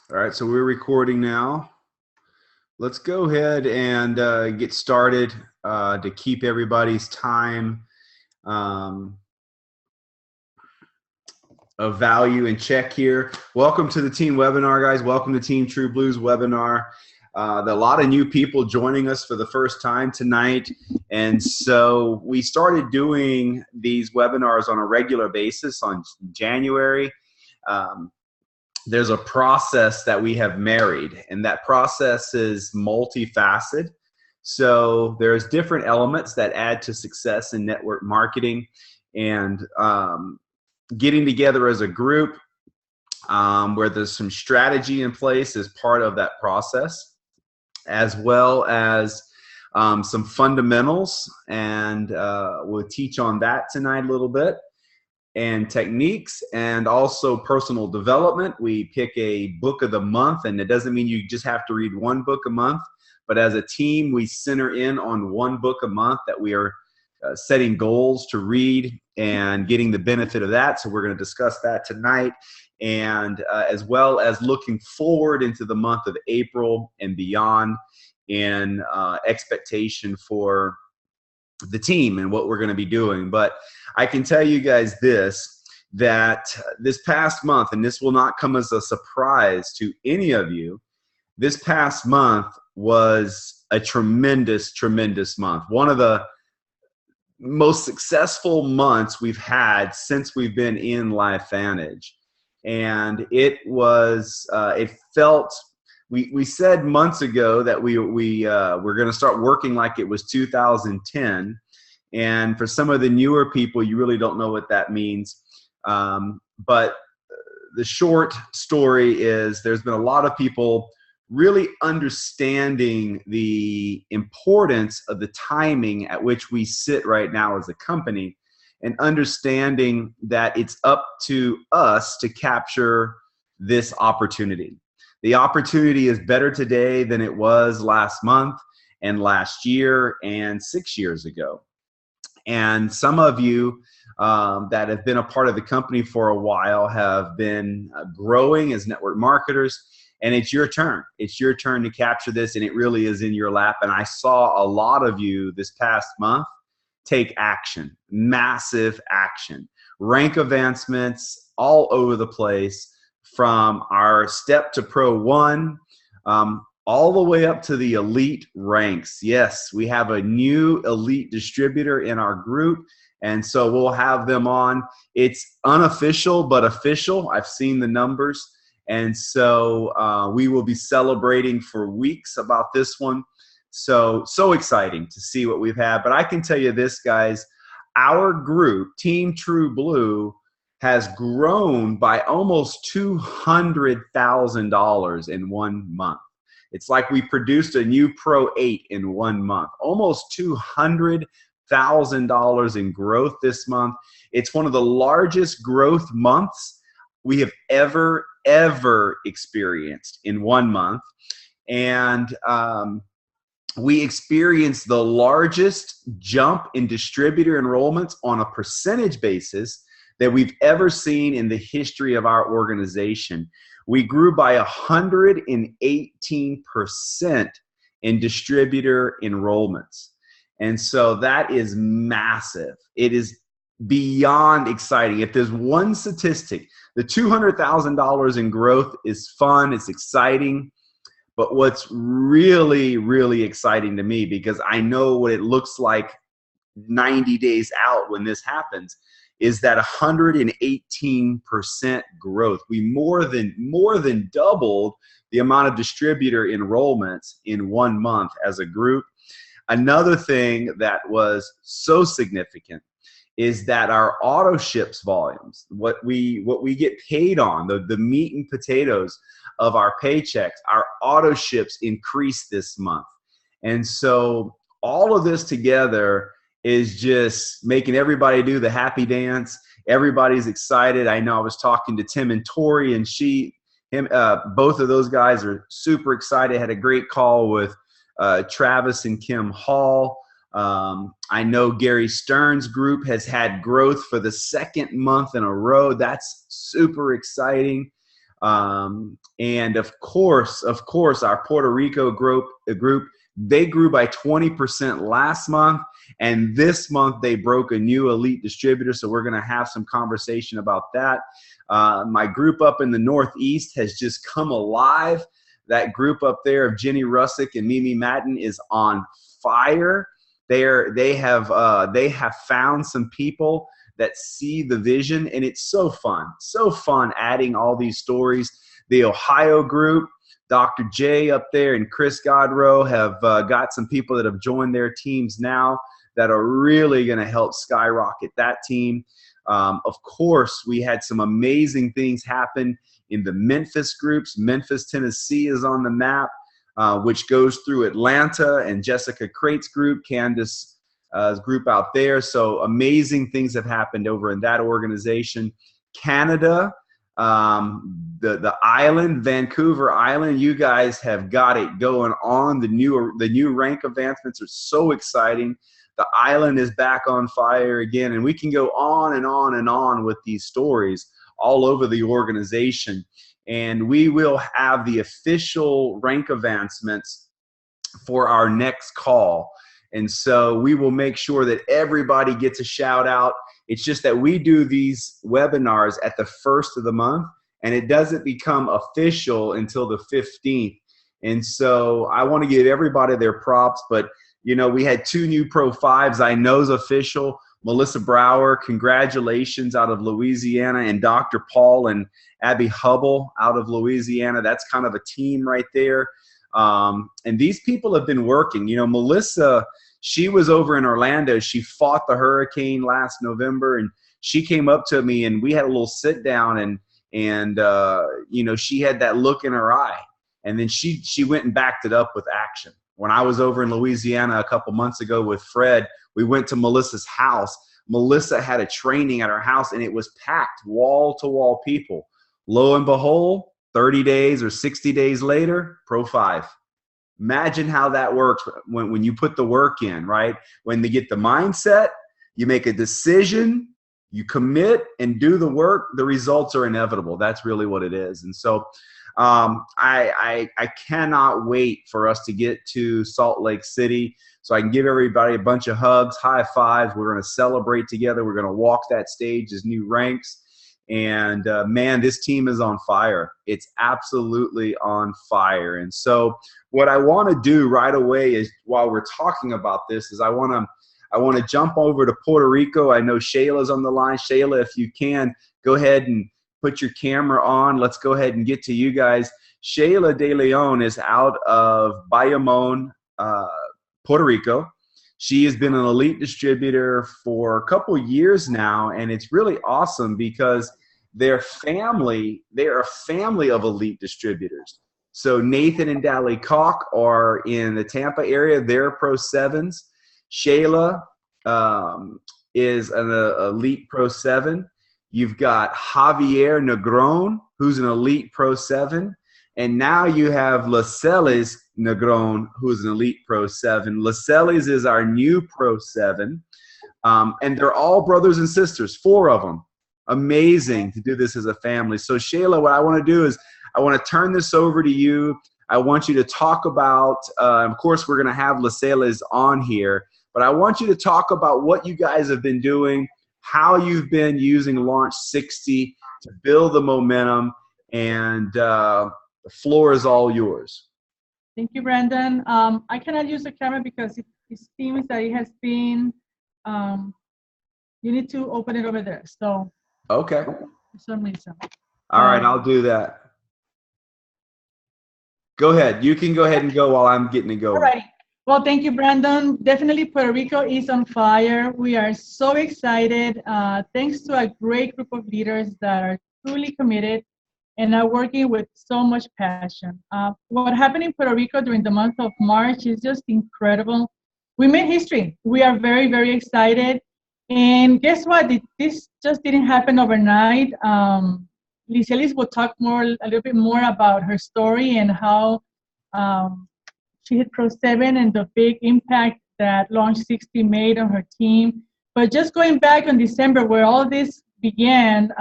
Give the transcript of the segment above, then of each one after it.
All right, so we're recording now. Let's go ahead and get started to keep everybody's time um, of value in check here. Welcome to the team webinar, guys. Welcome to Team True Blues webinar. A lot of new people joining us for the first time tonight. And so we started doing these webinars on a regular basis on January. There's a process that we have married, and that process is multifaceted. So there's different elements that add to success in network marketing, and getting together as a group where there's some strategy in place as part of that process, as well as some fundamentals, and we'll teach on that tonight a little bit, and techniques, and also personal development. We pick a book of the month, and it doesn't mean you just have to read one book a month, but as a team, we center in on one book a month that we are setting goals to read and getting the benefit of that. So we're going to discuss that tonight, and as well as looking forward into the month of April and beyond in expectation for the team and what we're going to be doing. But I can tell you guys this, that this past month, and this will not come as a surprise to any of you, this past month was a tremendous, tremendous month. One of the most successful months we've had since we've been in LifeVantage. And it was, it felt, we said months ago that we're going to start working like it was 2010. And for some of the newer people, you really don't know what that means. But the short story is there's been a lot of people really understanding the importance of the timing at which we sit right now as a company, and understanding that it's up to us to capture this opportunity. The opportunity is better today than it was last month and last year and 6 years ago. And some of you that have been a part of the company for a while have been growing as network marketers, and it's your turn. It's your turn to capture this, and it really is in your lap. And I saw a lot of you this past month take action, massive action, rank advancements all over the place, from our Step to Pro 1, all the way up to the elite ranks. Yes, we have a new elite distributor in our group, and so we'll have them on. It's unofficial but official. I've seen the numbers, and so we will be celebrating for weeks about this one. So exciting to see what we've had. But I can tell you this, guys, our group, Team True Blue, has grown by almost $200,000 in 1 month. It's like we produced a new Pro 8 in 1 month. Almost $200,000 in growth this month. It's one of the largest growth months we have ever experienced in 1 month. And we experienced the largest jump in distributor enrollments on a percentage basis that we've ever seen in the history of our organization. We grew by 118% in distributor enrollments. And so that is massive. It is beyond exciting. If there's one statistic, the $200,000 in growth is fun, it's exciting. But what's really, really exciting to me, because I know what it looks like 90 days out when this happens, is that 118% growth. We more than doubled the amount of distributor enrollments in 1 month as a group. Another thing that was so significant is that our auto ships volumes, what we get paid on, the meat and potatoes of our paychecks, our auto ships increased this month. And so all of this together is just making everybody do the happy dance. Everybody's excited. I know I was talking to Tim and Tori, and both of those guys are super excited. Had a great call with Travis and Kim Hall. I know Gary Stern's group has had growth for the second month in a row. That's super exciting. And of course, our Puerto Rico group, they grew by 20% last month, and this month they broke a new elite distributor. So we're going to have some conversation about that. My group up in the Northeast has just come alive. That group up there of Jenny Russick and Mimi Madden is on fire. They have found some people that see the vision, and it's so fun adding all these stories. The Ohio group, Dr. J up there and Chris Godrow have got some people that have joined their teams now that are really going to help skyrocket that team. Of course, we had some amazing things happen in the Memphis groups. Memphis, Tennessee is on the map, which goes through Atlanta and Jessica Crate's group, Candace group out there. So amazing things have happened over in that organization. Canada, the island, Vancouver Island, you guys have got it going on. The new rank advancements are so exciting. The island is back on fire again, and we can go on and on and on with these stories all over the organization. And we will have the official rank advancements for our next call. And so we will make sure that everybody gets a shout out. It's just that we do these webinars at the first of the month, and it doesn't become official until the 15th. And so I want to give everybody their props, but you know, we had 2 new Pro 5s. I know is official. Melissa Brower, congratulations, out of Louisiana, and Dr. Paul and Abby Hubble out of Louisiana. That's kind of a team right there. And these people have been working. You know, Melissa, she was over in Orlando. She fought the hurricane last November, and she came up to me, and we had a little sit down, and you know, she had that look in her eye, and then she went and backed it up with action. When I was over in Louisiana a couple months ago with Fred, we went to Melissa's house. Melissa had a training at her house, and it was packed, wall-to-wall people. Lo and behold, 30 days or 60 days later, Pro 5. Imagine how that works when you put the work in, right? When they get the mindset, you make a decision, you commit and do the work, the results are inevitable. That's really what it is. And so I cannot wait for us to get to Salt Lake City so I can give everybody a bunch of hugs, high fives. We're going to celebrate together. We're going to walk that stage as new ranks. And man, this team is on fire. It's absolutely on fire. And so what I want to do right away is, while we're talking about this, is I want to jump over to Puerto Rico. I know Shayla's on the line. Shayla, if you can, go ahead and put your camera on. Let's go ahead and get to you guys. Shayla De Leon is out of Bayamon, Puerto Rico. She has been an elite distributor for a couple years now, and it's really awesome because they're a family of elite distributors. So Nathan and Dally Koch are in the Tampa area. They're Pro 7s. Shayla is an elite Pro 7. You've got Javier Negron, who's an elite Pro 7. And now you have Laceles Negron, who's an elite Pro 7. Laceles is our new Pro 7. And they're all brothers and sisters, 4 of them. Amazing to do this as a family. So Shayla, what I want to do is I want to turn this over to you. I want you to talk about, of course, we're going to have Laceles on here, but I want you to talk about what you guys have been doing, how you've been using Launch 60 to build the momentum, and the floor is all yours. Thank you, Brandon. I cannot use the camera because it seems that it has been, you need to open it over there. So, okay. For some reason. All right, I'll do that. Go ahead. You can go ahead and go while I'm getting it going. All right. Well, thank you, Brandon. Definitely Puerto Rico is on fire. We are so excited. Thanks to a great group of leaders that are truly committed and are working with so much passion. What happened in Puerto Rico during the month of March is just incredible. We made history. We are very, very excited. And guess what? This just didn't happen overnight. Laceles will talk a little bit more about her story and how she hit Pro 7 and the big impact that Launch 60 made on her team. But just going back on December, where all this began,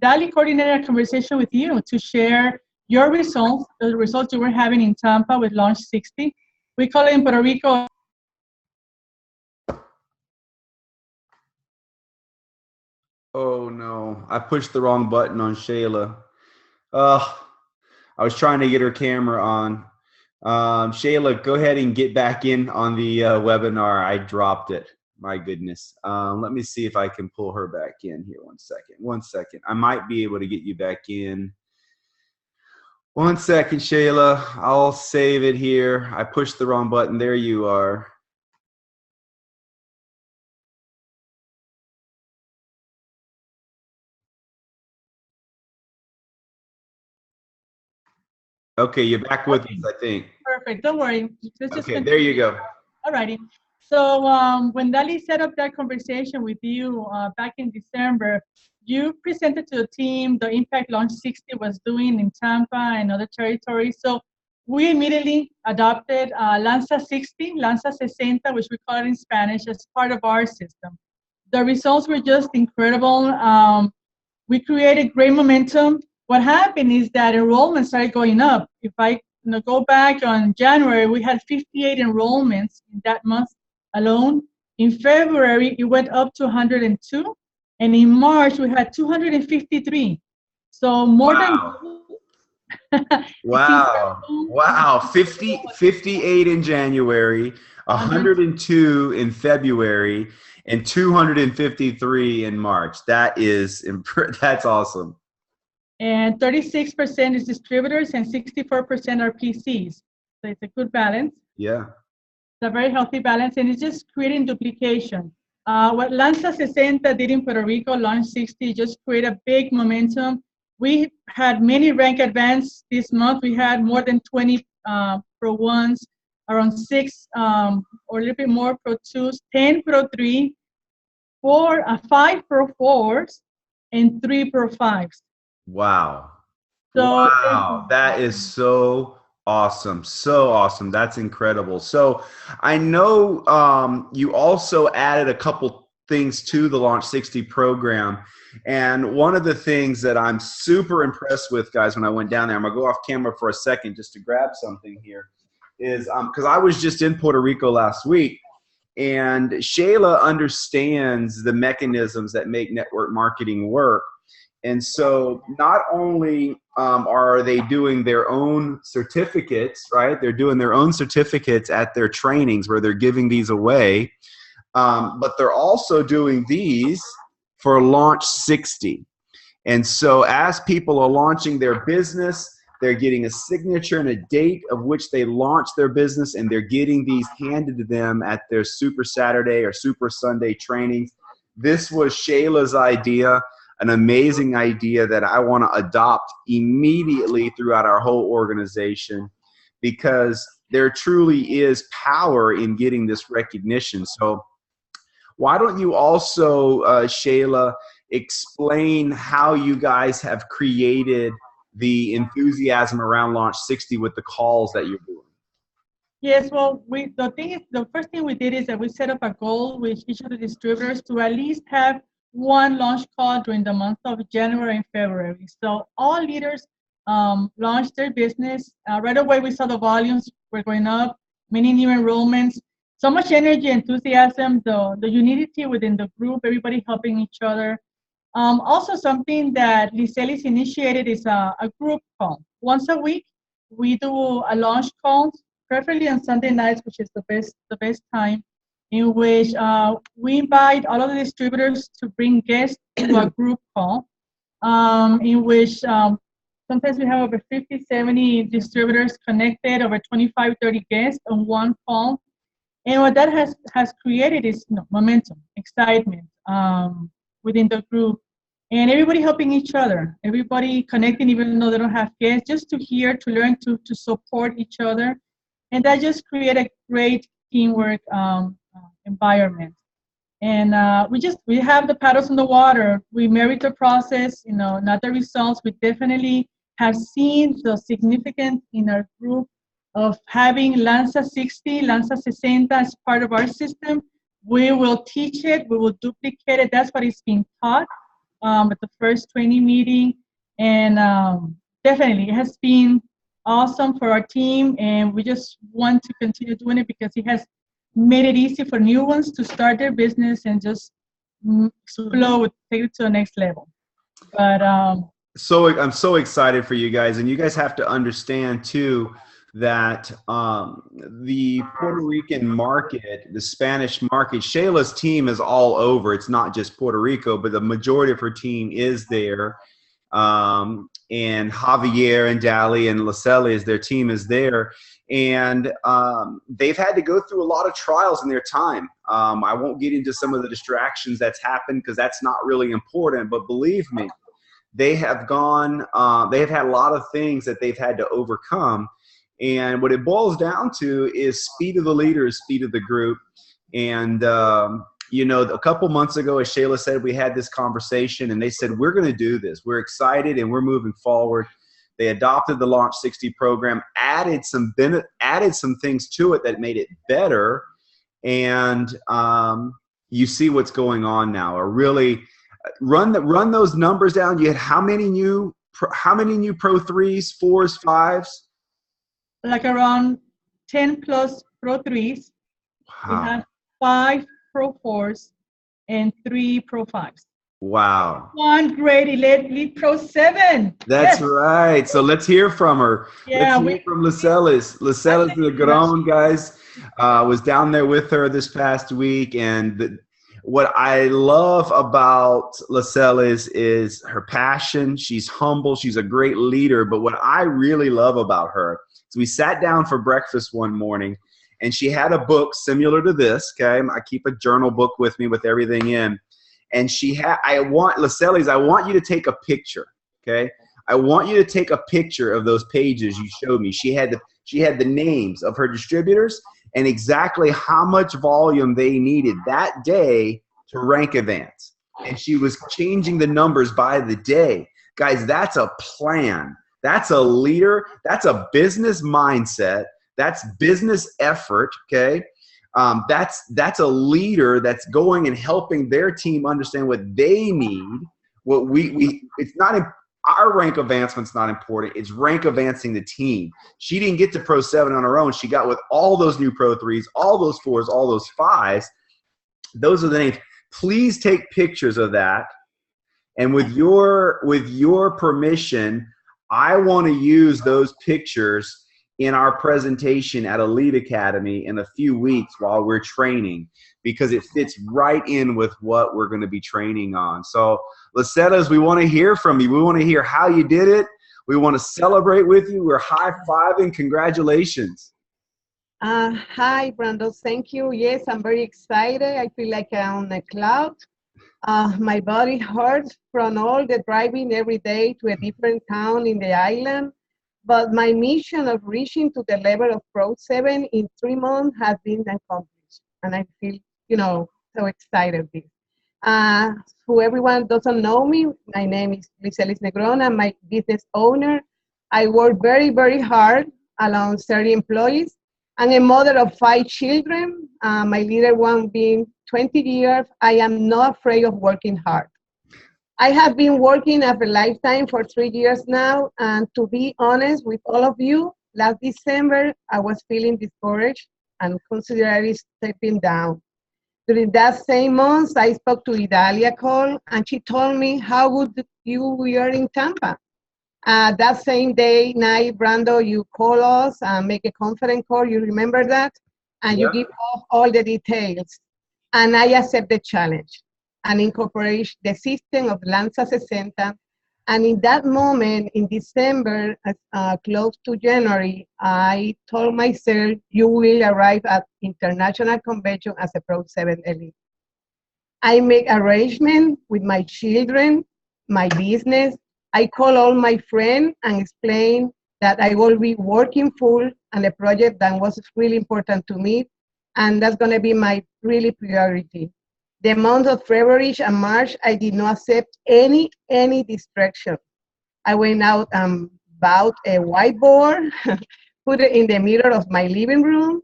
Dali coordinated a conversation with you to share your results, the results you were having in Tampa with Launch 60. We call it in Puerto Rico. Oh no, I pushed the wrong button on Shayla. I was trying to get her camera on. Shayla, go ahead and get back in on the webinar. I dropped it. My goodness. Let me see if I can pull her back in here. 1 second. 1 second. I might be able to get you back in. 1 second, Shayla. I'll save it here. I pushed the wrong button. There you are. Okay, you're back with us, I think. Perfect. Don't worry. Okay, there you go. All righty. So when Dali set up that conversation with you back in December, you presented to the team the impact Launch 60 was doing in Tampa and other territories. So we immediately adopted Lanza 60, Lanza 60, which we call it in Spanish, as part of our system. The results were just incredible. We created great momentum. What happened is that enrollment started going up. If I go back on January, we had 58 enrollments in that month alone. In February, it went up to 102. And in March, we had 253. So more than wow. Wow. 58 in January, 102 in February, and 253 in March. That's awesome. And 36% is distributors and 64% are PCs. So it's a good balance. Yeah. It's a very healthy balance, and it's just creating duplication. What Lanza 60 did in Puerto Rico, Launch 60, just create a big momentum. We had many rank advance this month. We had more than 20 Pro 1s, around 6 or a little bit more Pro 2s, 10 Pro 3, 5 Pro 4s, and 3 Pro 5s. Wow. So wow. That is so awesome. So awesome. That's incredible. So I know you also added a couple things to the Launch 60 program. And one of the things that I'm super impressed with, guys, when I went down there, I'm going to go off camera for a second just to grab something here, is because I was just in Puerto Rico last week. And Shayla understands the mechanisms that make network marketing work. And so not only are they doing their own certificates, right? They're doing their own certificates at their trainings where they're giving these away, but they're also doing these for Launch 60. And so as people are launching their business, they're getting a signature and a date of which they launched their business, and they're getting these handed to them at their Super Saturday or Super Sunday trainings. This was Shayla's idea. An amazing idea that I want to adopt immediately throughout our whole organization, because there truly is power in getting this recognition. So why don't you also, Shayla, explain how you guys have created the enthusiasm around Launch 60 with the calls that you're doing? Yes, well, the first thing we did is that we set up a goal with each of the distributors to at least have one launch call during the month of January and February. So all leaders launched their business. Right away, we saw the volumes were going up, many new enrollments, so much energy, enthusiasm, the unity within the group, everybody helping each other. Also, something that Licelis initiated is a group call. Once a week, we do a launch call, preferably on Sunday nights, which is the best time, in which we invite all of the distributors to bring guests to a group call, in which sometimes we have over 50, 70 distributors connected, over 25, 30 guests on one call. And what that has created is momentum, excitement within the group, and everybody helping each other, everybody connecting even though they don't have guests, just to hear, to learn, to support each other. And that just create a great teamwork environment. And we have the paddles in the water. We merit the process, not the results. We definitely have seen the significance in our group of having Lanza 60, Lanza 60 as part of our system. We will teach it, we will duplicate it. That's what is being taught at the first training meeting. And definitely, it has been awesome for our team. And we just want to continue doing it because it has made it easy for new ones to start their business and just explode, take it to the next level. But so I'm so excited for you guys, and you guys have to understand too that the Puerto Rican market, the Spanish market, Shayla's team is all over. It's not just Puerto Rico, but the majority of her team is there. And Javier and Dali and Laceles, their team is there. And they've had to go through a lot of trials in their time. I won't get into some of the distractions that's happened because that's not really important, but believe me, they have gone, they have had a lot of things that they've had to overcome. And what it boils down to is speed of the leaders, speed of the group. And, you know, a couple months ago, as Shayla said, we had this conversation and they said, we're going to do this. We're excited and we're moving forward. They adopted the Launch 60 program, added some things to it that made it better. And you see what's going on now. Or really run those numbers down. You had how many new Pro 3s, 4s, 5s? Like around 10 plus Pro 3s. Wow. We have 5 Pro 4s and 3 Pro 5s. Wow. 1 great elite Pro 7. That's right. So let's hear from her. Yeah, let's hear from Laceles. Laceles de Gran, guys, was down there with her this past week. And what I love about Laceles is her passion. She's humble. She's a great leader. But what I really love about her is we sat down for breakfast one morning, and she had a book similar to this, okay? I keep a journal book with me with everything in. And Laceles, I want you to take a picture, okay? I want you to take a picture of those pages you showed me. She had the names of her distributors and exactly how much volume they needed that day to rank advance. And she was changing the numbers by the day. Guys, that's a plan. That's a leader. That's a business mindset. That's business effort, okay? That's a leader that's going and helping their team understand what they need. What it's not our rank advancement's not important. It's rank advancing the team. She didn't get to Pro 7 on her own. She got with all those new Pro 3s, all those 4s, all those 5s. Those are the names. Please take pictures of that. And with your permission, I want to use those pictures in our presentation at Elite Academy in a few weeks while we're training, because it fits right in with what we're going to be training on. So Laceles, we want to hear from you. We want to hear how you did it. We want to celebrate with you. We're high-fiving. Congratulations. Hi, Brandon. Thank you. Yes, I'm very excited. I feel like I'm on a cloud. My body hurts from all the driving every day to a different town in the island. But my mission of reaching to the level of Pro 7 in 3 months has been accomplished. And I feel, so excited. Who everyone doesn't know me, my name is Laceles Negron. I'm my business owner. I work very, very hard, along 30 employees. I'm a mother of 5 children. My little one being 20 years. I am not afraid of working hard. I have been working at a lifetime for 3 years now, and to be honest with all of you, last December, I was feeling discouraged and considered stepping down. During that same month, I spoke to Idalia Cole, and she told me how good you were in Tampa. That same night, Brando, you call us and make a conference call, you remember that? And you give all the details. And I accept the challenge and incorporate the system of Lanza 60. And in that moment, in December, close to January, I told myself, you will arrive at international convention as a Pro 7 elite. I make arrangements with my children, my business. I call all my friends and explain that I will be working full on a project that was really important to me. And that's gonna be my really priority. The month of February and March, I did not accept any distraction. I went out and bought a whiteboard, put it in the middle of my living room,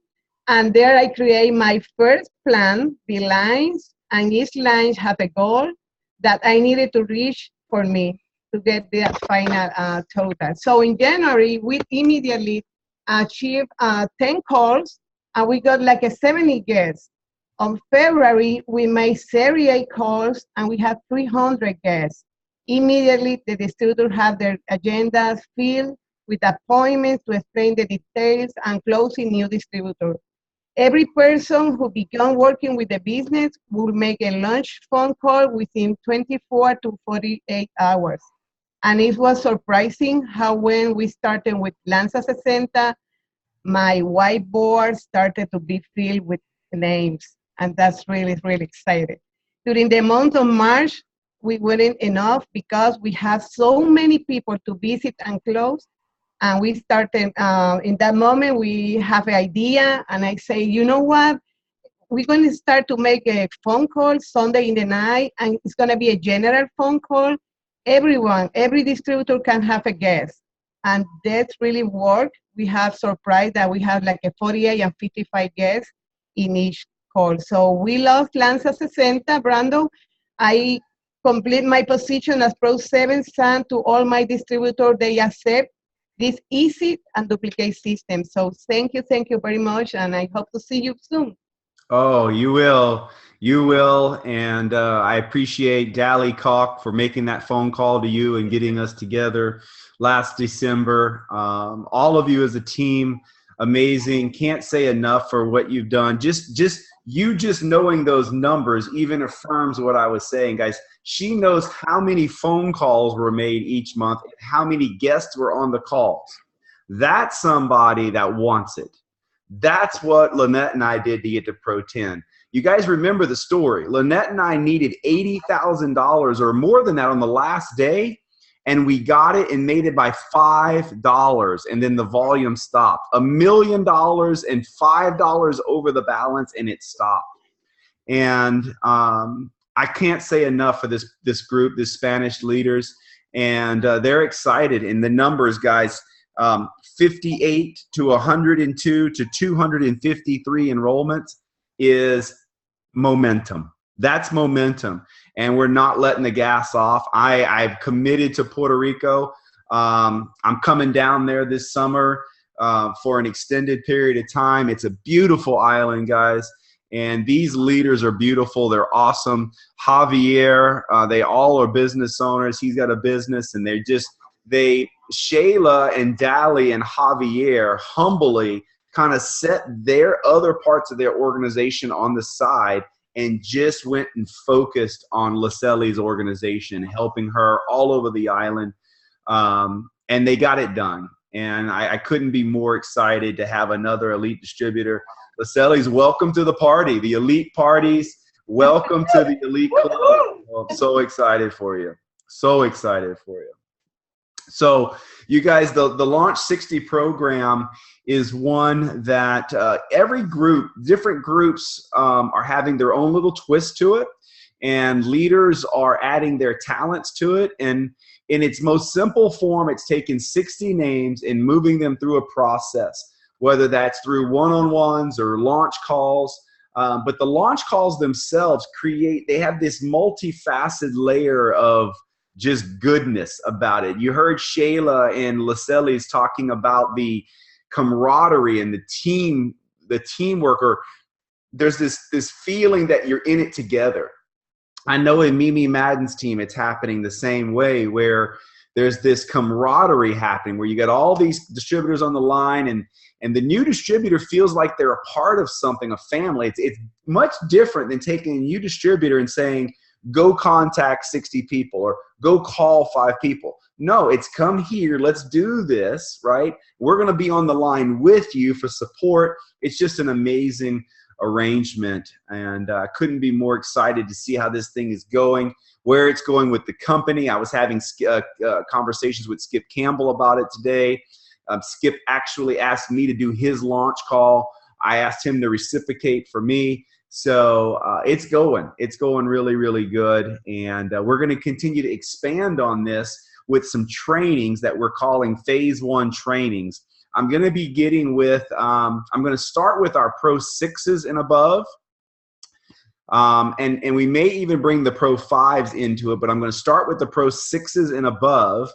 and there I create my first plan, the lines, and each line have a goal. that I needed to reach for me to get the final total. So in January, we immediately achieved 10 calls, and we got like a 70 guests. On February, we made 38 calls, and we had 300 guests. Immediately, the distributor had their agendas filled with appointments to explain the details and closing new distributor. Every person who began working with the business will make a launch phone call within 24 to 48 hours. And it was surprising how when we started with Lanza 60, my whiteboard started to be filled with names. And that's really, really exciting. During the month of March, we weren't enough because we have so many people to visit and close. And we started, in that moment, we have an idea, and I say, you know what? We're going to start to make a phone call Sunday in the night, and it's going to be a general phone call. Everyone, every distributor can have a guest. And that's really worked. We have surprised that we have like a 48 and 55 guests in each call. So we lost Lanza 60, Brando. I complete my position as Pro 7 SAN to all my distributors. They accept this easy and duplicate system. So thank you very much, and I hope to see you soon. Oh, you will. You will. And I appreciate Dally Koch for making that phone call to you and getting us together last December. All of you as a team, amazing. Can't say enough for what you've done. Just knowing those numbers even affirms what I was saying, guys. She knows how many phone calls were made each month and how many guests were on the calls. That's somebody that wants it. That's what Lynette and I did to get to Pro 10. You guys remember the story. Lynette and I needed $80,000 or more than that on the last day, and we got it and made it by $5, and then the volume stopped. $1 million and $5 over the balance, and it stopped. And I can't say enough for this group, this Spanish leaders, and they're excited. And the numbers, guys, 58 to 102 to 253 enrollments is momentum. That's momentum, and we're not letting the gas off. I've committed to Puerto Rico. I'm coming down there this summer for an extended period of time. It's a beautiful island, guys, and these leaders are beautiful. They're awesome. Javier, they all are business owners. He's got a business, and Shayla and Dally and Javier humbly kind of set their other parts of their organization on the side and just went and focused on Lascelles' organization, helping her all over the island. And they got it done. And I couldn't be more excited to have another elite distributor. Lascelles, welcome to the party, the elite parties. Welcome to the elite club. Oh, I'm so excited for you. So excited for you. So you guys, the Launch 60 program is one that every group, different groups are having their own little twist to it, and leaders are adding their talents to it. And in its most simple form, it's taking 60 names and moving them through a process, whether that's through one-on-ones or launch calls. But the launch calls themselves they have this multifaceted layer of just goodness about it. You heard Shayla and Lascelles talking about the camaraderie and the teamwork, or there's this feeling that you're in it together. I know in Mimi Madden's team, it's happening the same way, where there's this camaraderie happening, where you got all these distributors on the line, and the new distributor feels like they're a part of something, a family. It's much different than taking a new distributor and saying, go contact 60 people or go call 5 people. No, it's come here, let's do this, right? We're going to be on the line with you for support. It's just an amazing arrangement, and I couldn't be more excited to see how this thing is going, where it's going with the company. I was having conversations with Skip Campbell about it today. Skip actually asked me to do his launch call. I asked him to reciprocate for me. So it's going really, really good. And we're going to continue to expand on this with some trainings that we're calling Phase 1 trainings. I'm going to be getting with, I'm going to start with our Pro 6s and above. And we may even bring the Pro 5s into it, but I'm going to start with the Pro 6s and above.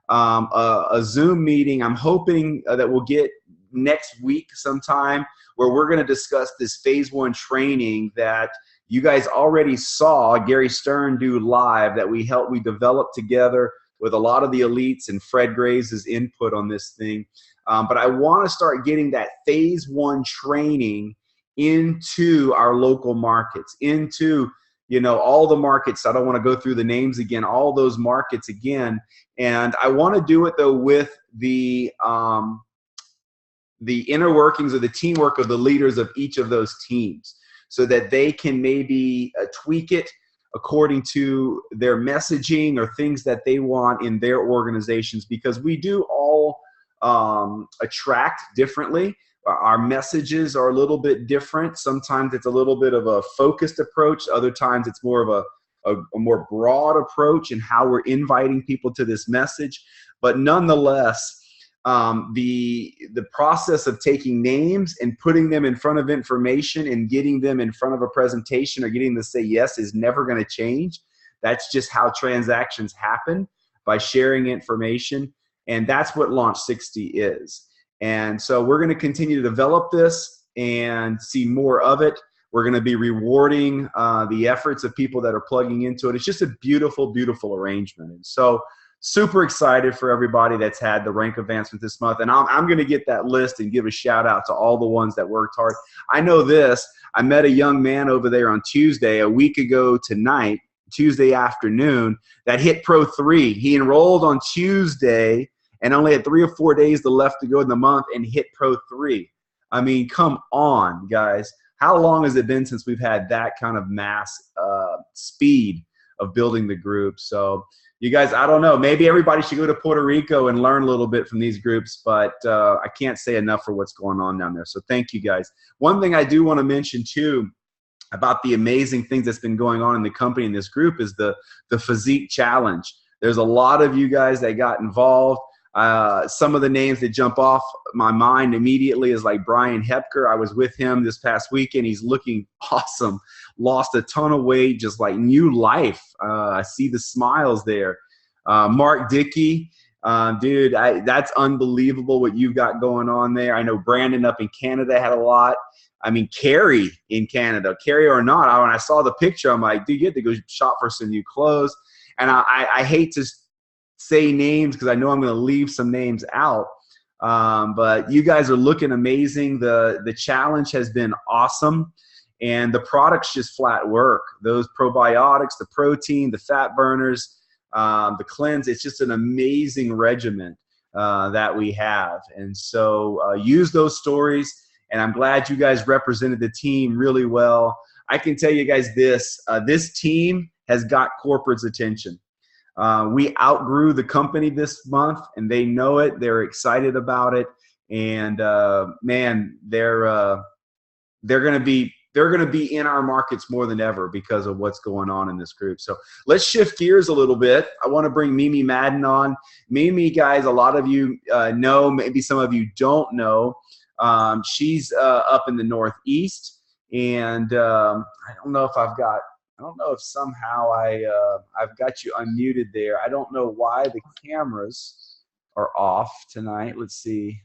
A Zoom meeting I'm hoping that we'll get next week sometime, where we're going to discuss this phase 1 training that you guys already saw Gary Stern do live, that we developed together with a lot of the elites and Fred Graves' input on this thing. But I want to start getting that phase 1 training into our local markets, into, you know, all the markets. I don't want to go through the names again, all those markets again. And I want to do it though with the inner workings of the teamwork of the leaders of each of those teams, so that they can maybe tweak it according to their messaging or things that they want in their organizations, because we do all attract differently. Our messages are a little bit different. Sometimes it's a little bit of a focused approach. Other times it's more of a more broad approach in how we're inviting people to this message. But nonetheless, the process of taking names and putting them in front of information and getting them in front of a presentation or getting them to say yes is never going to change. That's just how transactions happen, by sharing information. And that's what Launch 60 is. And so we're going to continue to develop this and see more of it. We're going to be rewarding the efforts of people that are plugging into it. It's just a beautiful, beautiful arrangement. And so super excited for everybody that's had the rank advancement this month. And I'm going to get that list and give a shout out to all the ones that worked hard. I know this. I met a young man over there on Tuesday, a week ago tonight, Tuesday afternoon, that hit Pro 3. He enrolled on Tuesday and only had 3 or 4 days left to go in the month and hit Pro 3. I mean, come on, guys. How long has it been since we've had that kind of mass speed of building the group? So you guys, I don't know. Maybe everybody should go to Puerto Rico and learn a little bit from these groups, but I can't say enough for what's going on down there. So thank you, guys. One thing I do want to mention, too, about the amazing things that's been going on in the company in this group is the Physique Challenge. There's a lot of you guys that got involved. Some of the names that jump off my mind immediately is like Brian Hepker. I was with him this past weekend. He's looking awesome. Lost a ton of weight, just like new life. I see the smiles there. Mark Dickey, dude, that's unbelievable what you've got going on there. I know Brandon up in Canada had a lot. I mean, Carrie in Canada, Carrie or not, when I saw the picture, I'm like, dude, you have to go shop for some new clothes. And I hate to say names because I know I'm going to leave some names out. But you guys are looking amazing. The challenge has been awesome. And the products just flat work. Those probiotics, the protein, the fat burners, the cleanse, it's just an amazing regimen that we have. And so use those stories. And I'm glad you guys represented the team really well. I can tell you guys this, this team has got corporate's attention. We outgrew the company this month, and they know it. They're excited about it, and man, they're going to be in our markets more than ever because of what's going on in this group. So let's shift gears a little bit. I want to bring Mimi Madden on. Mimi, guys, a lot of you know, maybe some of you don't know. She's up in the Northeast, and I don't know if somehow I've got you unmuted there. I don't know why the cameras are off tonight. Let's see.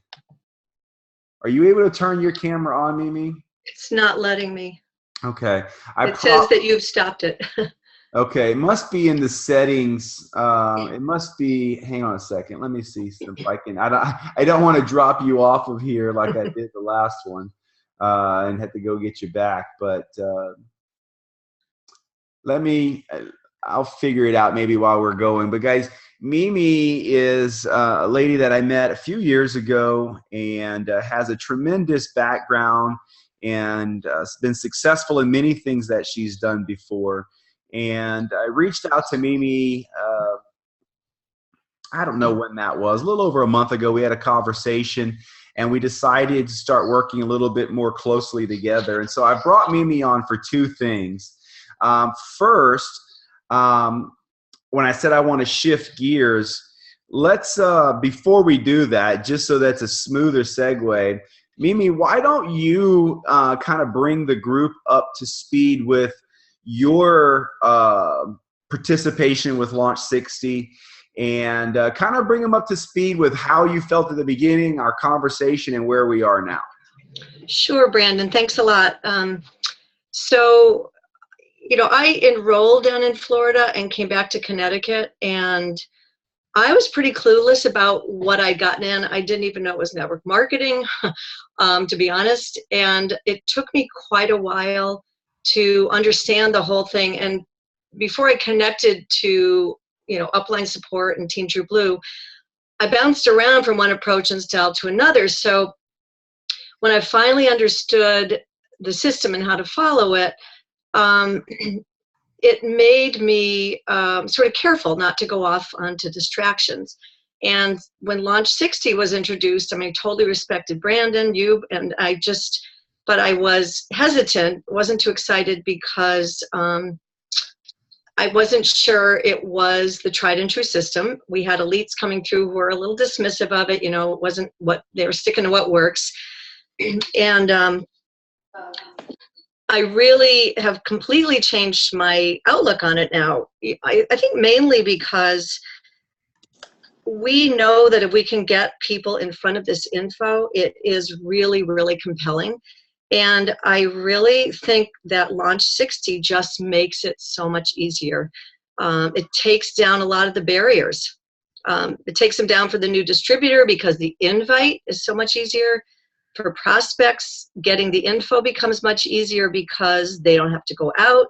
Are you able to turn your camera on, Mimi? It's not letting me. Okay. It says that you've stopped it. Okay. It must be in the settings. It must be. Hang on a second. Let me see if I can. I don't want to drop you off of here like I did the last one and have to go get you back. But I'll figure it out maybe while we're going. But guys, Mimi is a lady that I met a few years ago and has a tremendous background and has been successful in many things that she's done before. And I reached out to Mimi, I don't know when that was, a little over a month ago. We had a conversation and we decided to start working a little bit more closely together. And so I brought Mimi on for two things. First, when I said I want to shift gears, let's, before we do that, just so that's a smoother segue, Mimi, why don't you kind of bring the group up to speed with your participation with Launch 60 and kind of bring them up to speed with how you felt at the beginning, our conversation, and where we are now. Sure, Brandon. Thanks a lot. So, I enrolled down in Florida and came back to Connecticut, and I was pretty clueless about what I'd gotten in. I didn't even know it was network marketing, to be honest. And it took me quite a while to understand the whole thing. And before I connected to, upline support and Team True Blue, I bounced around from one approach and style to another. So when I finally understood the system and how to follow it, it made me sort of careful not to go off onto distractions. And when Launch 60 was introduced, I totally respected Brandon, you, and but I was hesitant, wasn't too excited because I wasn't sure it was the tried and true system. We had elites coming through who were a little dismissive of it. It wasn't what they were sticking to what works. And I really have completely changed my outlook on it now. I think mainly because we know that if we can get people in front of this info, it is really, really compelling. And I really think that Launch 60 just makes it so much easier. It takes down a lot of the barriers. It takes them down for the new distributor because the invite is so much easier. For prospects, getting the info becomes much easier because they don't have to go out.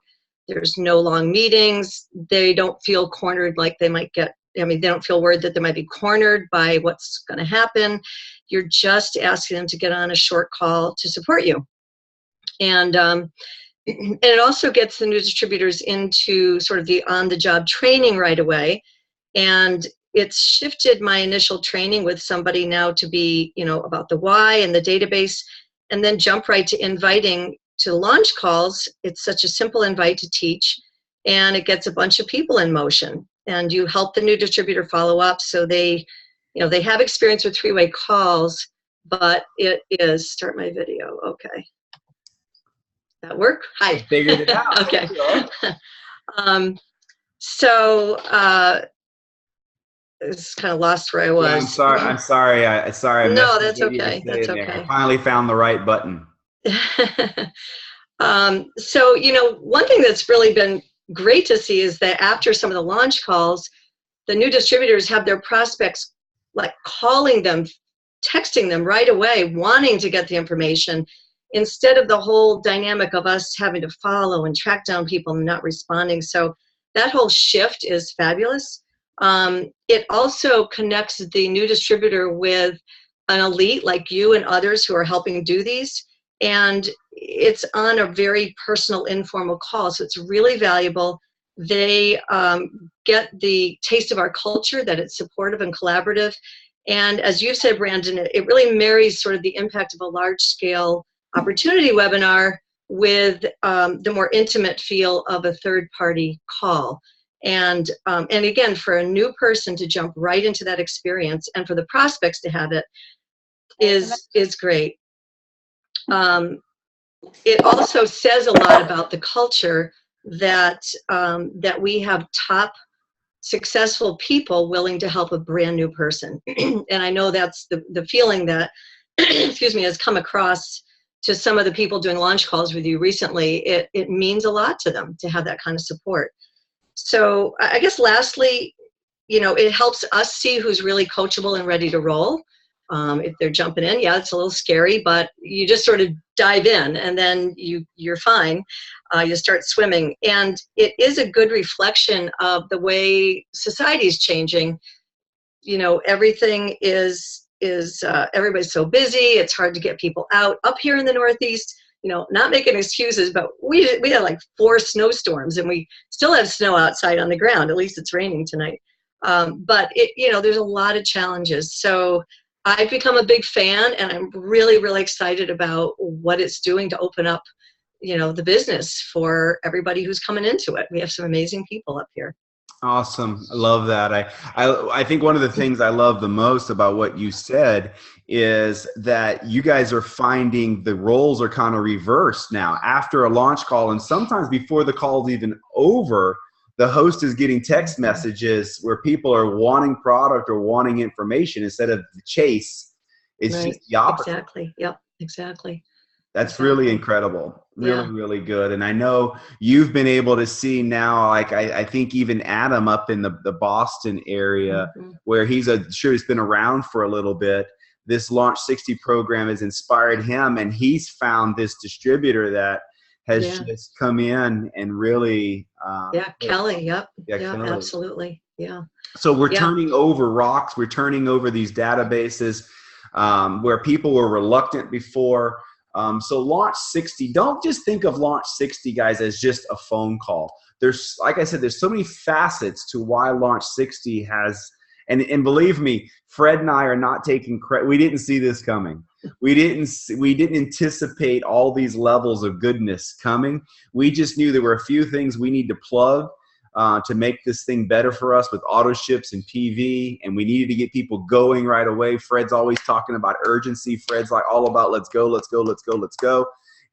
There's no long meetings. They don't feel cornered like they might get. They don't feel worried that they might be cornered by what's going to happen. You're just asking them to get on a short call to support you. And it also gets the new distributors into sort of the on-the-job training right away. And it's shifted my initial training with somebody now to be, about the why and the database, and then jump right to inviting to launch calls. It's such a simple invite to teach, and it gets a bunch of people in motion. And you help the new distributor follow up so they have experience with three-way calls, but it is, start my video, okay. That work? Hi. Figured it out. Okay. It's kind of lost where I was. Yeah, I'm sorry. I no, that's okay. That's okay. I finally found the right button. So, one thing that's really been great to see is that after some of the launch calls, the new distributors have their prospects like calling them, texting them right away, wanting to get the information, instead of the whole dynamic of us having to follow and track down people and not responding. So that whole shift is fabulous. It also connects the new distributor with an elite like you and others who are helping do these. And it's on a very personal, informal call. So it's really valuable. They get the taste of our culture, that it's supportive and collaborative. And as you said, Brandon, it really marries sort of the impact of a large-scale opportunity webinar with the more intimate feel of a third-party call. And again, for a new person to jump right into that experience and for the prospects to have it is great. It also says a lot about the culture that we have top successful people willing to help a brand new person. And I know that's the feeling that, excuse me, has come across to some of the people doing launch calls with you recently. It means a lot to them to have that kind of support. So I guess lastly, it helps us see who's really coachable and ready to roll. If they're jumping in, yeah, it's a little scary, but you just sort of dive in and then you're fine. You start swimming. And it is a good reflection of the way society is changing. Everything is everybody's so busy. It's hard to get people out. Up here in the Northeast, not making excuses, but we had like 4 snowstorms and we still have snow outside on the ground. At least it's raining tonight. But there's a lot of challenges. So I've become a big fan, and I'm really, really excited about what it's doing to open up, the business for everybody who's coming into it. We have some amazing people up here. Awesome. I love that. I think one of the things I love the most about what you said is that you guys are finding the roles are kind of reversed now after a launch call. And sometimes before the call's even over, the host is getting text messages where people are wanting product or wanting information instead of the chase. It's Right. just the opposite. Exactly. Yep. Exactly. That's really incredible. Really, really good. And I know you've been able to see now, like I think even Adam up in the Boston area, where he's been around for a little bit. This Launch 60 program has inspired him, and he's found this distributor that has just come in and really. Kelly. Yep. Yeah, Yeah, Kelly. absolutely. Yeah. So we're turning over rocks. We're turning over these databases where people were reluctant before. So Launch 60, don't just think of Launch 60, guys, as just a phone call. There's, like I said, there's so many facets to why Launch 60 has, and believe me, Fred and I are not taking credit. We didn't see this coming. We didn't anticipate all these levels of goodness coming. We just knew there were a few things we need to plug to make this thing better for us with auto ships and PV, and we needed to get people going right away. Fred's always talking about urgency. Fred's like all about let's go, let's go, let's go, let's go.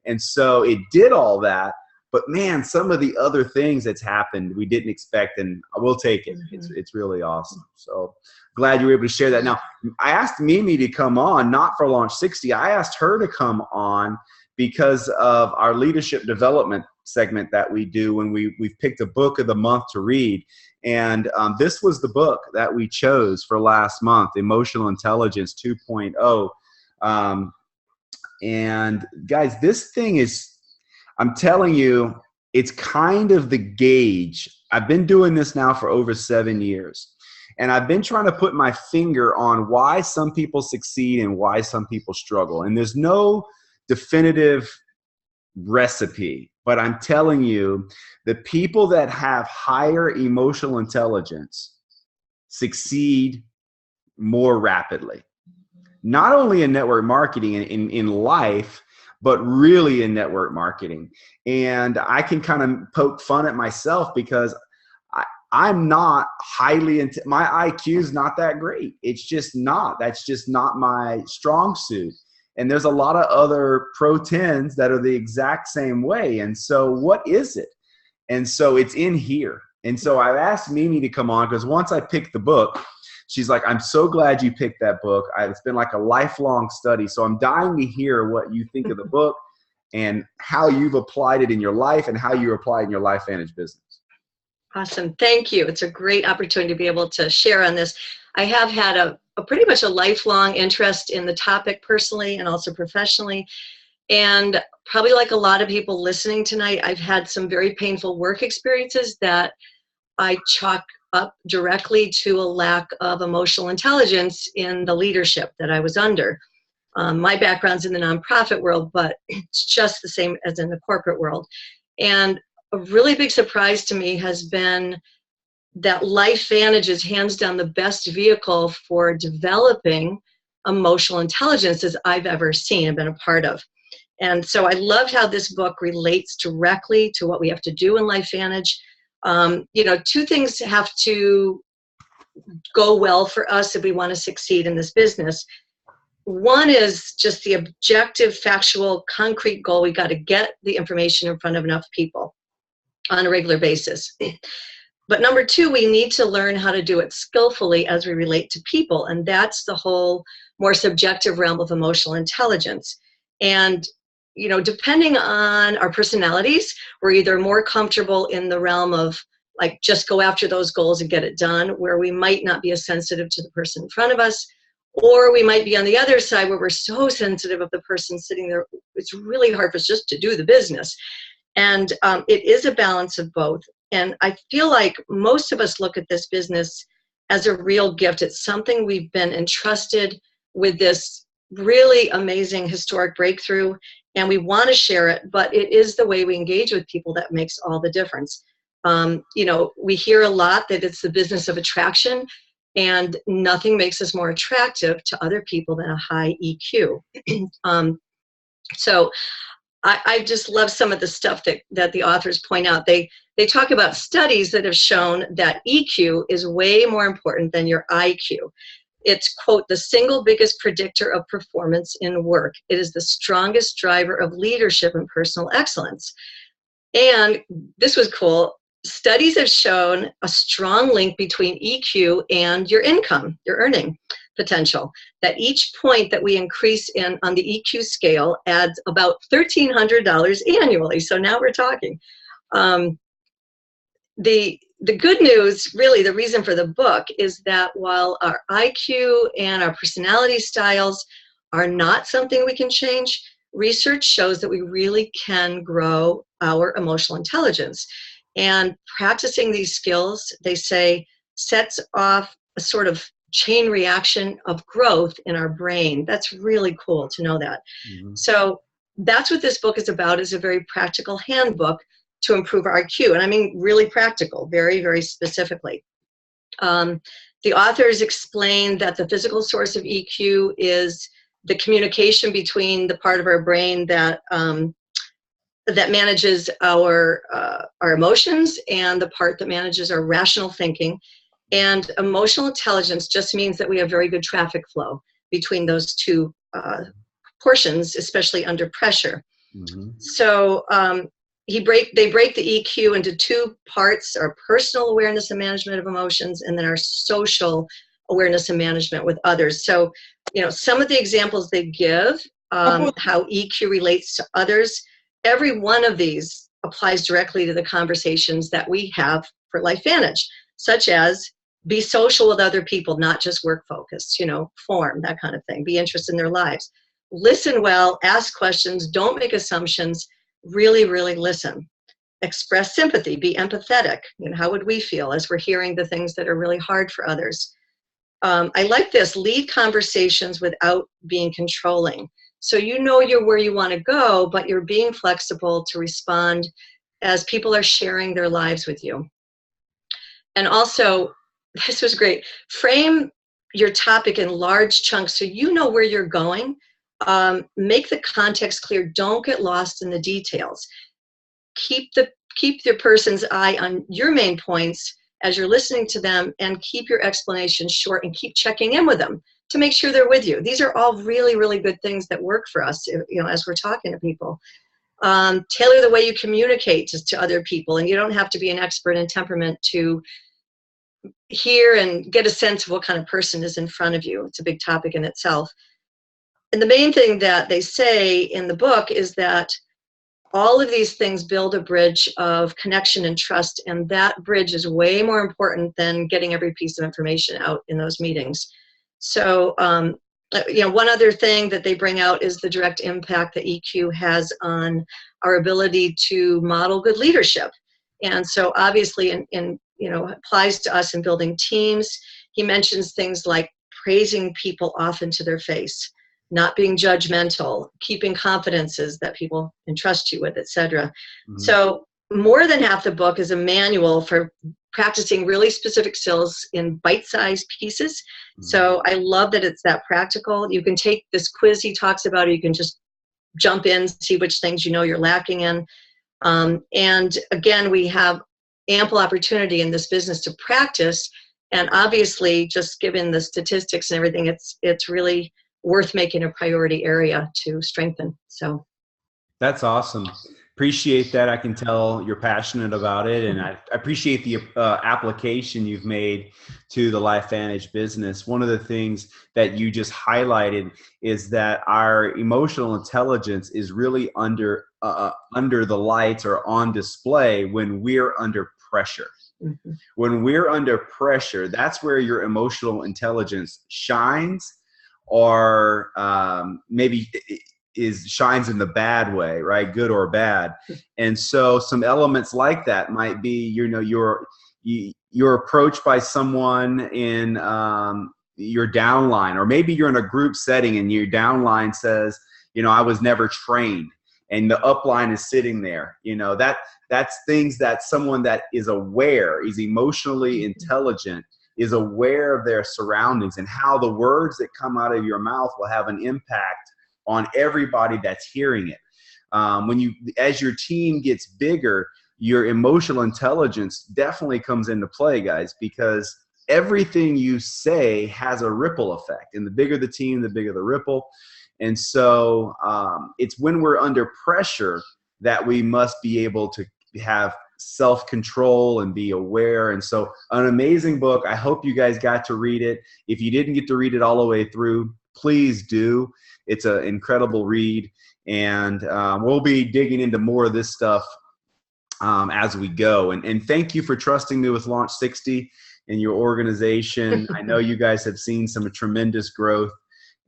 And so it did all that, but man, some of the other things that's happened we didn't expect, and we'll take it. It's really awesome. So glad you were able to share that. Now, I asked Mimi to come on, not for Launch 60. I asked her to come on because of our leadership development segment that we do when we've picked a book of the month to read. And this was the book that we chose for last month, Emotional Intelligence 2.0. And guys, this thing is, I'm telling you, it's kind of the gauge. I've been doing this now for over 7 years. And I've been trying to put my finger on why some people succeed and why some people struggle. And there's no definitive recipe, but I'm telling you, the people that have higher emotional intelligence succeed more rapidly. Not only in network marketing and in life, but really in network marketing. And I can kind of poke fun at myself because I'm not highly, my IQ is not that great. It's just not. That's just not my strong suit. And there's a lot of other Pro 10s that are the exact same way. And so what is it? And so it's in here. And so I've asked Mimi to come on because once I picked the book, she's like, I'm so glad you picked that book. It's been like a lifelong study. So I'm dying to hear what you think of the book and how you've applied it in your life and how you apply it in your LifeVantage business. Awesome. Thank you. It's a great opportunity to be able to share on this. I have had a pretty much a lifelong interest in the topic personally and also professionally. And probably like a lot of people listening tonight, I've had some very painful work experiences that I chalk up directly to a lack of emotional intelligence in the leadership that I was under. My background's in the nonprofit world, but it's just the same as in the corporate world. And a really big surprise to me has been that LifeVantage is hands down the best vehicle for developing emotional intelligence as I've ever seen and been a part of. And so I loved how this book relates directly to what we have to do in LifeVantage. You know, two things have to go well for us if we want to succeed in this business. One is just the objective, factual, concrete goal. We got to get the information in front of enough people on a regular basis. But number two, we need to learn how to do it skillfully as we relate to people. And that's the whole more subjective realm of emotional intelligence. And, you know, depending on our personalities, we're either more comfortable in the realm of like, just go after those goals and get it done, where we might not be as sensitive to the person in front of us. Or we might be on the other side where we're so sensitive of the person sitting there. It's really hard for us just to do the business. And it is a balance of both. And I feel like most of us look at this business as a real gift. It's something we've been entrusted with, this really amazing historic breakthrough, and we want to share it, but it is the way we engage with people that makes all the difference. You know, we hear a lot that it's the business of attraction, and nothing makes us more attractive to other people than a high EQ. So I just love some of the stuff that the authors point out. They talk about studies that have shown that EQ is way more important than your IQ. It's, quote, the single biggest predictor of performance in work. It is the strongest driver of leadership and personal excellence. And this was cool. Studies have shown a strong link between EQ and your income, your earning potential. That each point that we increase on the EQ scale adds about $1,300 annually. So now we're talking. The good news, really, the reason for the book is that while our IQ and our personality styles are not something we can change, research shows that we really can grow our emotional intelligence. And practicing these skills, they say, sets off a sort of chain reaction of growth in our brain. That's really cool to know that. Mm-hmm. So that's what this book is about, is a very practical handbook to improve our IQ. And I mean really practical, very, very specifically. The authors explain that the physical source of EQ is the communication between the part of our brain that that manages our emotions and the part that manages our rational thinking. And emotional intelligence just means that we have very good traffic flow between those two portions, especially under pressure. Mm-hmm. So they break the EQ into two parts: our personal awareness and management of emotions, and then our social awareness and management with others. So, you know, some of the examples they give, how EQ relates to others, every one of these applies directly to the conversations that we have for LifeVantage, such as be social with other people, not just work focused, you know, form, that kind of thing, be interested in their lives. Listen well, ask questions, don't make assumptions, really, really listen. Express sympathy, be empathetic. You know, how would we feel as we're hearing the things that are really hard for others? I like this, lead conversations without being controlling. So you know you're where you want to go, but you're being flexible to respond as people are sharing their lives with you. And also, this was great, frame your topic in large chunks so you know where you're going. Make the context clear. Don't get lost in the details. Keep the person's eye on your main points as you're listening to them, and keep your explanations short, and keep checking in with them to make sure they're with you. These are all really, really good things that work for us, you know, as we're talking to people. Tailor the way you communicate to other people, and you don't have to be an expert in temperament to hear and get a sense of what kind of person is in front of you. It's a big topic in itself. And the main thing that they say in the book is that all of these things build a bridge of connection and trust, and that bridge is way more important than getting every piece of information out in those meetings. So, you know, one other thing that they bring out is the direct impact that EQ has on our ability to model good leadership. And so obviously, you know, applies to us in building teams. He mentions things like praising people often to their face, not being judgmental, keeping confidences that people entrust you with, etc. Mm-hmm. So more than half the book is a manual for practicing really specific skills in bite-sized pieces. Mm-hmm. So I love that it's that practical. You can take this quiz he talks about, or you can just jump in, see which things you know you're lacking in. And again, we have ample opportunity in this business to practice. And obviously, just given the statistics and everything, it's really worth making a priority area to strengthen. So that's awesome. Appreciate that. I can tell you're passionate about it, and I appreciate the application you've made to the LifeVantage business. One of the things that you just highlighted is that our emotional intelligence is really under the lights or on display when we're under pressure. Mm-hmm. When we're under pressure, that's where your emotional intelligence shines, or maybe shines in the bad way, right? Good or bad. And so some elements like that might be, you know, you're approached by someone in your downline, or maybe you're in a group setting and your downline says, you know, I was never trained, and the upline is sitting there. You know, that's things that someone that is aware, is emotionally intelligent, is aware of their surroundings, and how the words that come out of your mouth will have an impact on everybody that's hearing it. as your team gets bigger, your emotional intelligence definitely comes into play, guys, because everything you say has a ripple effect. And the bigger the team, the bigger the ripple. And so it's when we're under pressure that we must be able to have self-control and be aware. And so an amazing book. I hope you guys got to read it. If you didn't get to read it all the way through, please do. It's an incredible read. And we'll be digging into more of this stuff as we go. And thank you for trusting me with Launch 60 and your organization. I know you guys have seen some tremendous growth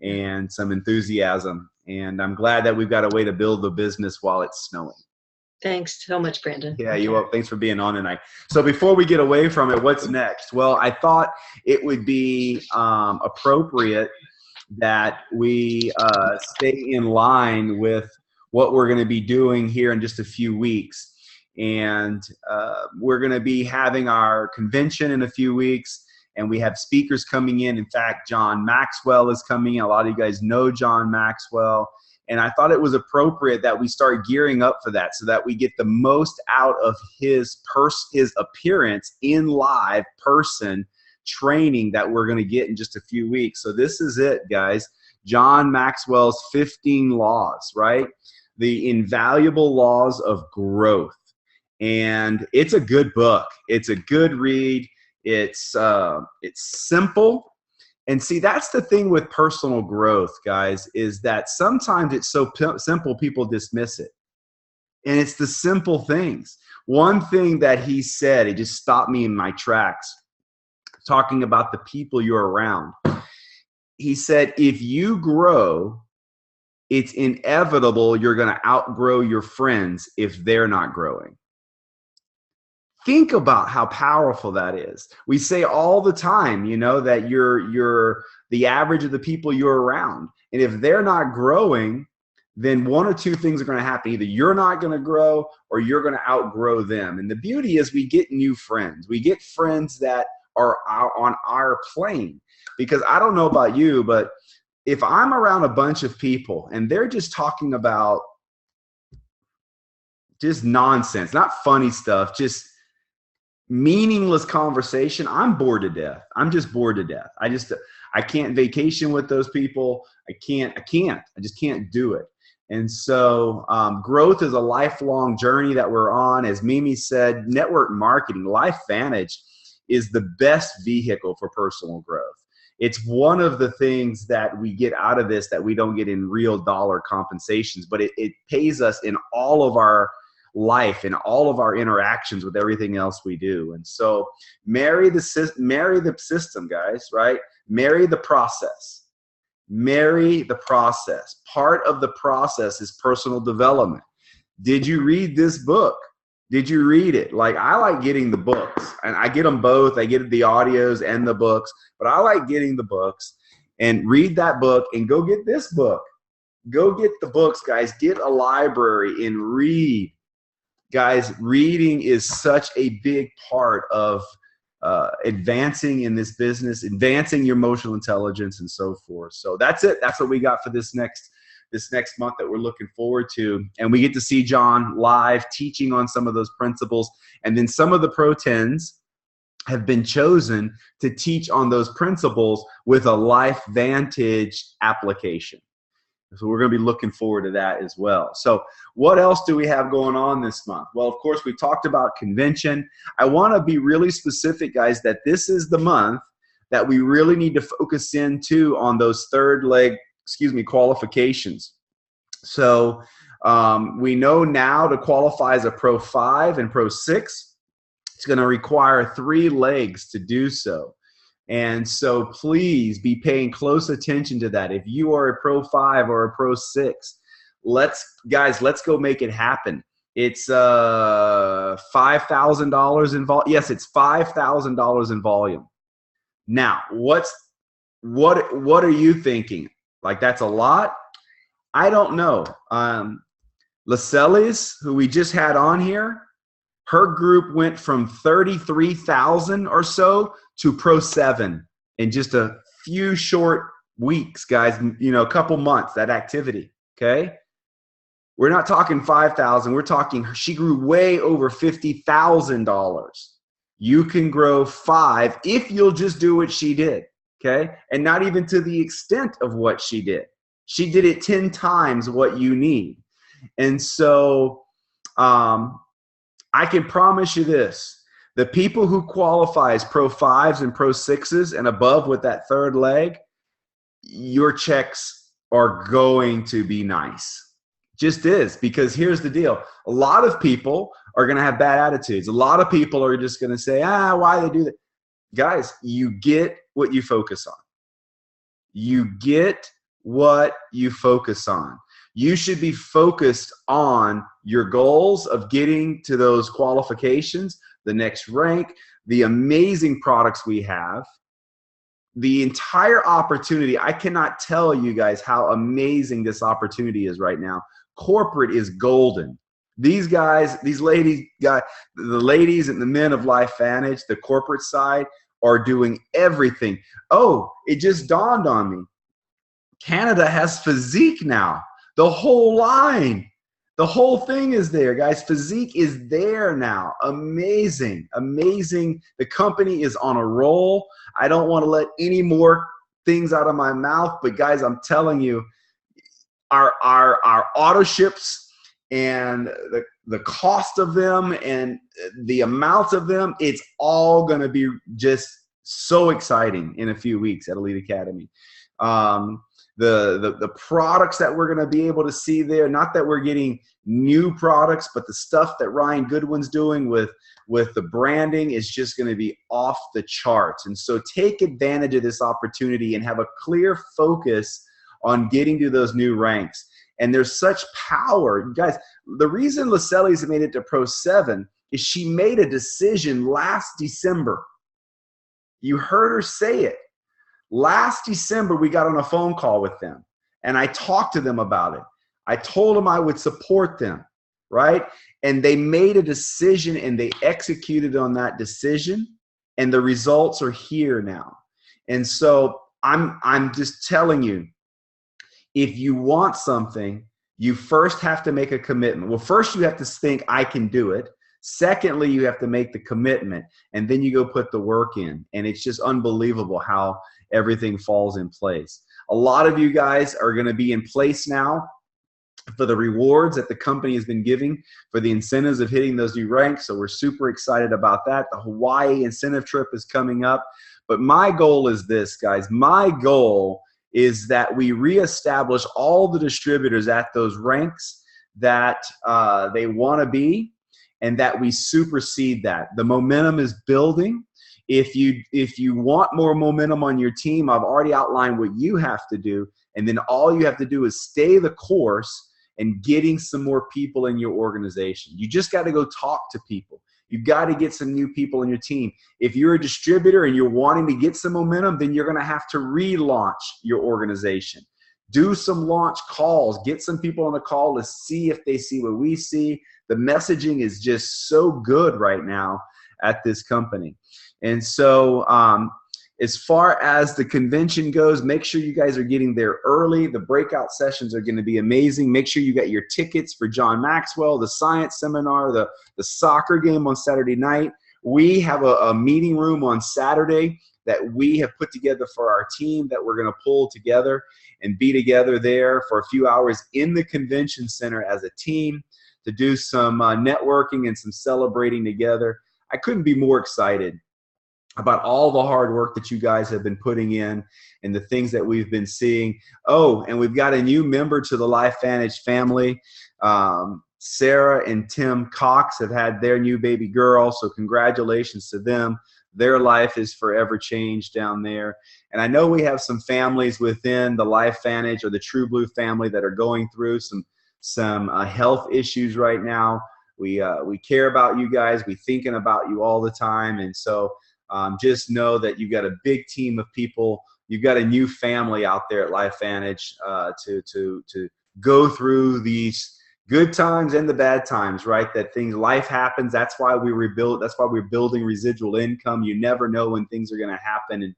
and some enthusiasm. And I'm glad that we've got a way to build the business while it's snowing. Thanks so much, Brandon. Yeah, you're welcome. Thanks for being on tonight. So before we get away from it, what's next? Well, I thought it would be appropriate that we stay in line with what we're going to be doing here in just a few weeks. And we're going to be having our convention in a few weeks, and we have speakers coming in. In fact, John Maxwell is coming in. A lot of you guys know John Maxwell. And I thought it was appropriate that we start gearing up for that so that we get the most out of his appearance in live person training that we're going to get in just a few weeks. So this is it, guys. John Maxwell's 15 laws, right? The invaluable laws of growth. And it's a good book. It's a good read. It's simple. And see, that's the thing with personal growth, guys, is that sometimes it's so simple people dismiss it. And it's the simple things. One thing that he said, it just stopped me in my tracks, talking about the people you're around. He said, if you grow, it's inevitable you're going to outgrow your friends if they're not growing. Think about how powerful that is. We say all the time, you know, that you're the average of the people you're around. And if they're not growing, then one or two things are going to happen. Either you're not going to grow or you're going to outgrow them. And the beauty is we get new friends. We get friends that are on our plane. Because I don't know about you, but if I'm around a bunch of people and they're just talking about just nonsense, not funny stuff, just meaningless conversation, I'm bored to death. I'm just bored to death. I can't vacation with those people. I just can't do it. And so growth is a lifelong journey that we're on. As Mimi said, network marketing, LifeVantage is the best vehicle for personal growth. It's one of the things that we get out of this that we don't get in real dollar compensations, but it pays us in all of our life and all of our interactions with everything else we do. And so marry the system, guys, right? Marry the process. Marry the process. Part of the process is personal development. Did you read this book? Did you read it? Like, I like getting the books, and I get them both. I get the audios and the books, but I like getting the books and read that book and go get this book. Go get the books, guys. Get a library and read. Guys, reading is such a big part of advancing in this business, advancing your emotional intelligence and so forth. So that's it. That's what we got for this next month that we're looking forward to. And we get to see John live teaching on some of those principles. And then some of the Pro 10s have been chosen to teach on those principles with a LifeVantage application. So we're going to be looking forward to that as well. So what else do we have going on this month? Well, of course, we talked about convention. I want to be really specific, guys, that this is the month that we really need to focus into on those third leg, qualifications. So we know now to qualify as a Pro 5 and Pro 6, it's going to require 3 legs to do so. And so please be paying close attention to that. If you are a Pro 5 or a Pro 6, let's go make it happen. It's $5,000 in volume. Yes, it's $5,000 in volume. Now, what are you thinking? Like, that's a lot? I don't know. Lacelis, who we just had on here, her group went from 33,000 or so to Pro 7 in just a few short weeks, guys, a couple months, that activity, okay? We're not talking 5,000. We're talking she grew way over $50,000. You can grow 5 if you'll just do what she did, okay? And not even to the extent of what she did. She did it 10 times what you need. And so I can promise you this. The people who qualify as Pro 5s and Pro 6s and above with that third leg, your checks are going to be nice. Just is, because here's the deal. A lot of people are going to have bad attitudes. A lot of people are just going to say, why they do that? Guys, you get what you focus on. You get what you focus on. You should be focused on your goals of getting to those qualifications, the next rank, the amazing products we have, the entire opportunity. I cannot tell you guys how amazing this opportunity is right now. Corporate is golden. These guys, these ladies, the ladies and the men of LifeVantage, the corporate side, are doing everything. Oh, it just dawned on me. Canada has Physique now. The whole line. The whole thing is there, guys. Physique is there now. Amazing. Amazing. The company is on a roll. I don't want to let any more things out of my mouth, but guys, I'm telling you, our auto ships and the cost of them and the amount of them, it's all going to be just so exciting in a few weeks at Elite Academy. The products that we're going to be able to see there, not that we're getting new products, but the stuff that Ryan Goodwin's doing with the branding is just going to be off the charts. And so take advantage of this opportunity and have a clear focus on getting to those new ranks. And there's such power. Guys, the reason Lascelles made it to Pro 7 is she made a decision last December. You heard her say it. Last December, we got on a phone call with them, and I talked to them about it. I told them I would support them, right? And they made a decision, and they executed on that decision, and the results are here now. And so I'm just telling you, if you want something, you first have to make a commitment. Well, first you have to think, I can do it. Secondly, you have to make the commitment, and then you go put the work in. And it's just unbelievable how everything falls in place. A lot of you guys are going to be in place now for the rewards that the company has been giving for the incentives of hitting those new ranks. So we're super excited about that. The Hawaii incentive trip is coming up. But my goal is this, guys. My goal is that we reestablish all the distributors at those ranks that they want to be, and that we supersede that. The momentum is building. If you want more momentum on your team, I've already outlined what you have to do, and then all you have to do is stay the course and getting some more people in your organization. You just got to go talk to people. You've got to get some new people in your team. If you're a distributor and you're wanting to get some momentum, then you're going to have to relaunch your organization. Do some launch calls. Get some people on the call to see if they see what we see. The messaging is just so good right now at this company. And so as far as the convention goes, make sure you guys are getting there early. The breakout sessions are going to be amazing. Make sure you get your tickets for John Maxwell, the science seminar, the soccer game on Saturday night. We have a meeting room on Saturday that we have put together for our team that we're going to pull together and be together there for a few hours in the convention center as a team to do some networking and some celebrating together. I couldn't be more excited about all the hard work that you guys have been putting in and the things that we've been seeing. Oh, and we've got a new member to the LifeVantage family. Sarah and Tim Cox have had their new baby girl, so congratulations to them. Their life is forever changed down there. And I know we have some families within the LifeVantage or the True Blue family that are going through some health issues right now. We care about you guys. We're thinking about you all the time. And so just know that you've got a big team of people. You've got a new family out there at LifeVantage to go through these good times and the bad times, right? Life happens. That's why we rebuild. That's why we're building residual income. You never know when things are going to happen. And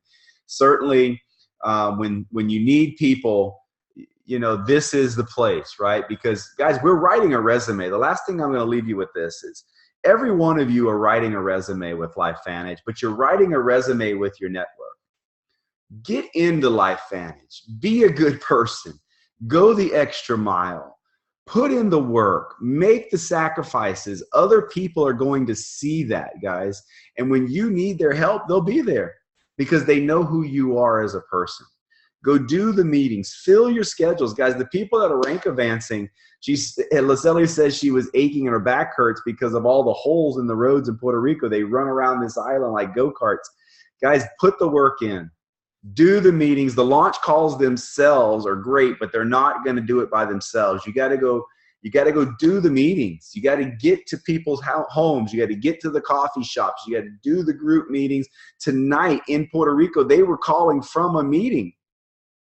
certainly when you need people, you know, this is the place, right? Because guys, we're writing a resume. The last thing I'm going to leave you with this is every one of you are writing a resume with LifeVantage, but you're writing a resume with your network. Get into LifeVantage. Be a good person. Go the extra mile. Put in the work. Make the sacrifices. Other people are going to see that, guys. And when you need their help, they'll be there because they know who you are as a person. Go do the meetings. Fill your schedules, guys. The people that are rank advancing, Lasely says she was aching and her back hurts because of all the holes in the roads in Puerto Rico. They run around this island like go-karts. Guys, put the work in. Do the meetings. The launch calls themselves are great, but they're not going to do it by themselves. You got to go do the meetings. You got to get to people's homes. You got to get to the coffee shops. You got to do the group meetings. Tonight in Puerto Rico, they were calling from a meeting.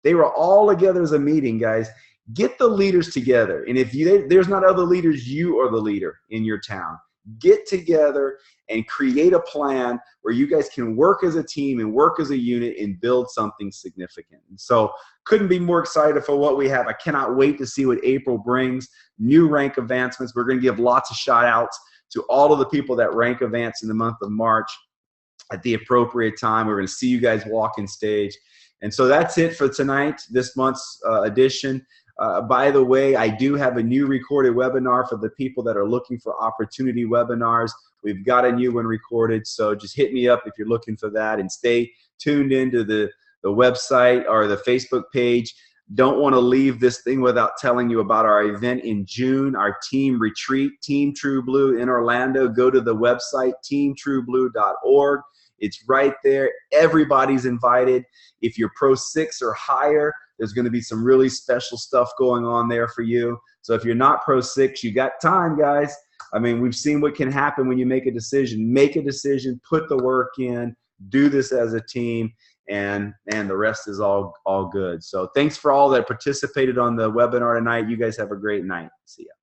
They were all together as a meeting, guys. Get the leaders together. And if there's not other leaders, you are the leader in your town. Get together and create a plan where you guys can work as a team and work as a unit and build something significant. And so couldn't be more excited for what we have. I cannot wait to see what April brings. New rank advancements. We're going to give lots of shout outs to all of the people that rank advance in the month of March at the appropriate time. We're going to see you guys walk in stage. And so that's it for tonight, this month's edition. By the way, I do have a new recorded webinar for the people that are looking for opportunity webinars. We've got a new one recorded, so just hit me up if you're looking for that, and stay tuned into the website or the Facebook page. Don't want to leave this thing without telling you about our event in June, our team retreat, Team True Blue in Orlando. Go to the website, teamtrueblue.org. It's right there. Everybody's invited. If you're Pro 6 or higher, there's going to be some really special stuff going on there for you. So if you're not Pro 6, you got time, guys. I mean, we've seen what can happen when you make a decision. Make a decision, put the work in, do this as a team, and the rest is all good. So thanks for all that participated on the webinar tonight. You guys have a great night. See ya.